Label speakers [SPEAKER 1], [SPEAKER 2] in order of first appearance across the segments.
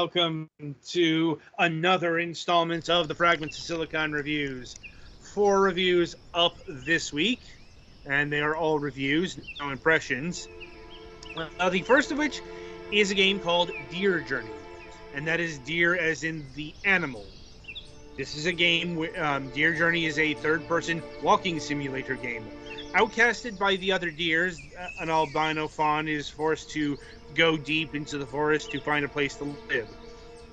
[SPEAKER 1] welcome to another installment of the Fragments of Silicon reviews. 4 reviews up this week, and they are all reviews, no impressions. The first of which is a game called Deer Journey, and that is deer as in the animal. This is a game where Deer Journey is a third-person walking simulator game. Outcasted by the other deers, an albino fawn is forced to go deep into the forest to find a place to live.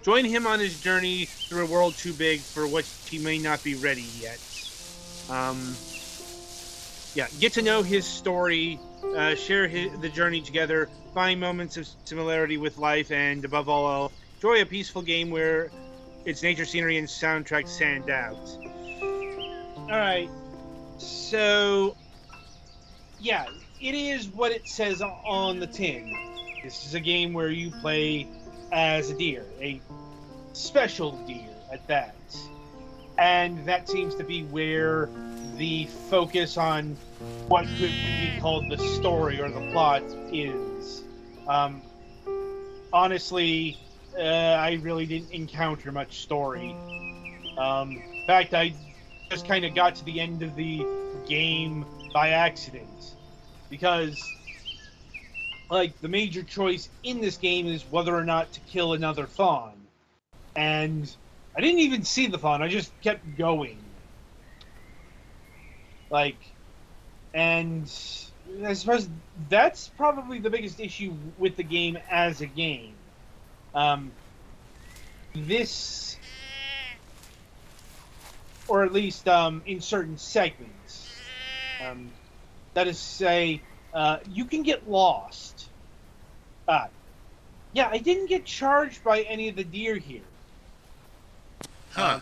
[SPEAKER 1] Join him on his journey through a world too big for which he may not be ready yet. Get to know his story, share the journey together, find moments of similarity with life, and above all, enjoy a peaceful game where its nature, scenery, and soundtrack stand out. Alright, so yeah, it is what it says on the tin. This is a game where you play as a deer, a special deer at that. And that seems to be where the focus on what could be called the story or the plot is. Honestly, I really didn't encounter much story. In fact, I just kind of got to the end of the game by accident. Because, like, the major choice in this game is whether or not to kill another fawn. And I didn't even see the fawn, I just kept going. And I suppose that's probably the biggest issue with the game as a game. This, or at least in certain segments, that is to say, you can get lost. Yeah, I didn't get charged by any of the deer here.
[SPEAKER 2] Huh.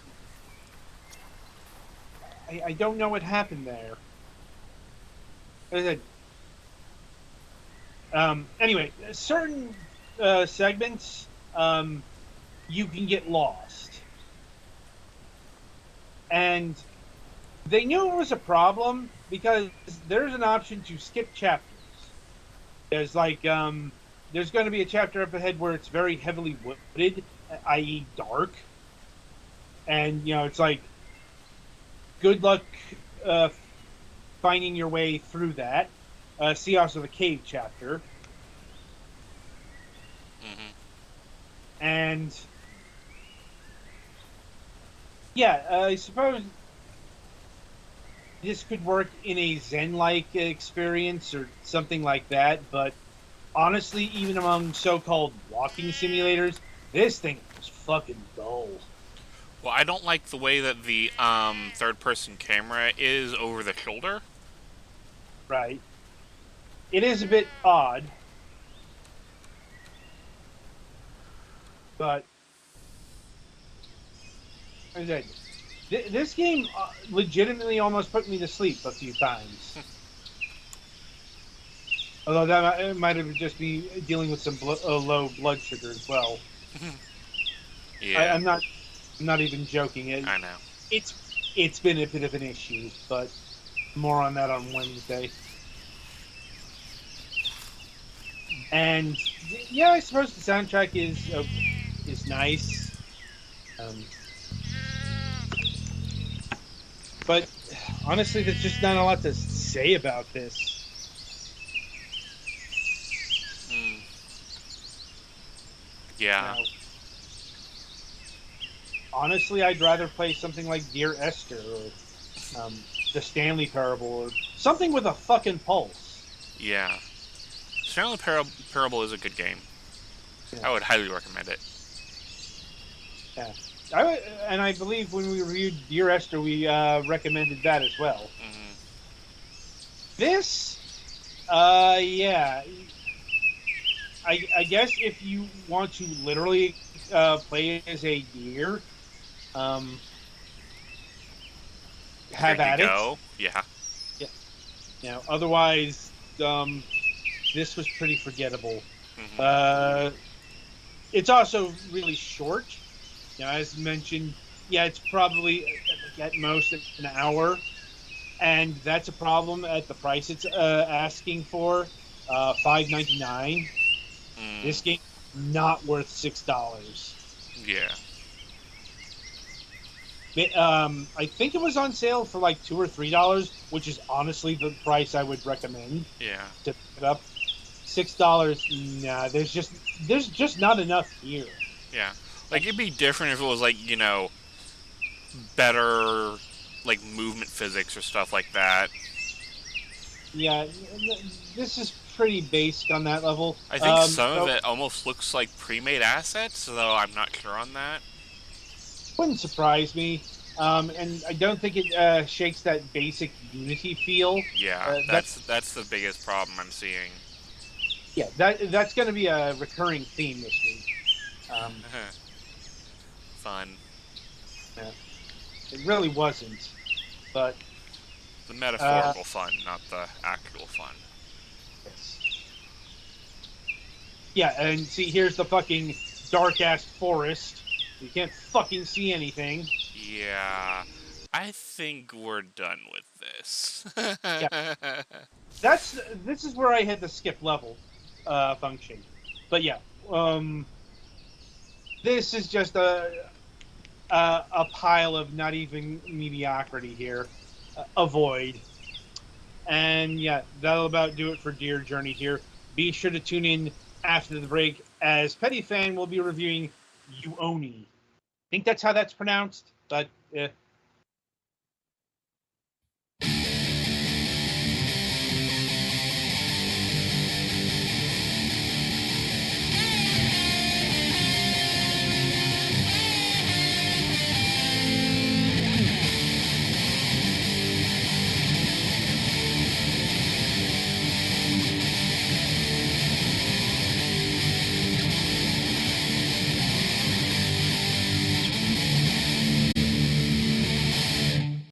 [SPEAKER 1] I don't know what happened there. As I said, anyway, certain segments, you can get lost. And they knew it was a problem because there's an option to skip chapters. There's there's going to be a chapter up ahead where it's very heavily wooded, i.e. dark. And, it's like, good luck finding your way through that. See also the cave chapter.
[SPEAKER 2] Mm-hmm.
[SPEAKER 1] And, yeah, I suppose this could work in a Zen-like experience or something like that, but honestly, even among so-called walking simulators, this thing is fucking dull.
[SPEAKER 2] Well, I don't like the way that the third-person camera is over the shoulder.
[SPEAKER 1] Right. It is a bit odd. But as I said, this game legitimately almost put me to sleep a few times. Although that might have just be dealing with some low blood sugar as well.
[SPEAKER 2] Yeah.
[SPEAKER 1] I'm not even joking.
[SPEAKER 2] I know.
[SPEAKER 1] It's been a bit of an issue, but more on that on Wednesday. And yeah, I suppose the soundtrack is nice. But honestly, there's just not a lot to say about this.
[SPEAKER 2] Yeah.
[SPEAKER 1] Now, honestly, I'd rather play something like Dear Esther or the Stanley Parable or something with a fucking pulse.
[SPEAKER 2] Yeah. Stanley Parable is a good game. Yeah. I would highly recommend it.
[SPEAKER 1] Yeah. I believe when we reviewed Dear Esther, we recommended that as well.
[SPEAKER 2] Mm-hmm.
[SPEAKER 1] This, yeah. I guess if you want to literally play as a deer, have at it.
[SPEAKER 2] Yeah.
[SPEAKER 1] Yeah. Otherwise, this was pretty forgettable.
[SPEAKER 2] Mm-hmm.
[SPEAKER 1] It's also really short. As mentioned, yeah, it's probably at most an hour, and that's a problem at the price it's asking for, $5.99. This game not worth $6.
[SPEAKER 2] Yeah.
[SPEAKER 1] I think it was on sale for like $2 or $3, which is honestly the price I would recommend
[SPEAKER 2] Yeah.
[SPEAKER 1] to pick it up. $6, nah. There's just not enough here.
[SPEAKER 2] Yeah. Like, it'd be different if it was, like, better, like, movement physics or stuff like that.
[SPEAKER 1] Yeah, this is pretty basic on that level.
[SPEAKER 2] I think some of
[SPEAKER 1] So
[SPEAKER 2] it almost looks like pre-made assets, though I'm not sure on that.
[SPEAKER 1] wouldn't surprise me. And I don't think it shakes that basic Unity feel.
[SPEAKER 2] Yeah,
[SPEAKER 1] That
[SPEAKER 2] that's the biggest problem I'm seeing.
[SPEAKER 1] Yeah, that's going to be a recurring theme this week. Um,
[SPEAKER 2] Fun.
[SPEAKER 1] yeah, it really wasn't, but
[SPEAKER 2] The metaphorical fun, not the actual fun.
[SPEAKER 1] yes. Yeah, and see, here's the fucking dark ass forest. You can't fucking see anything.
[SPEAKER 2] Yeah, I think we're done with this.
[SPEAKER 1] Yeah, this is where I hit the skip level function. But yeah, um, this is just a pile of not even mediocrity here. Avoid. And yeah, that'll about do it for Dear Journey here. Be sure to tune in after the break, as Petty Fan will be reviewing Uoni. I think that's how that's pronounced, but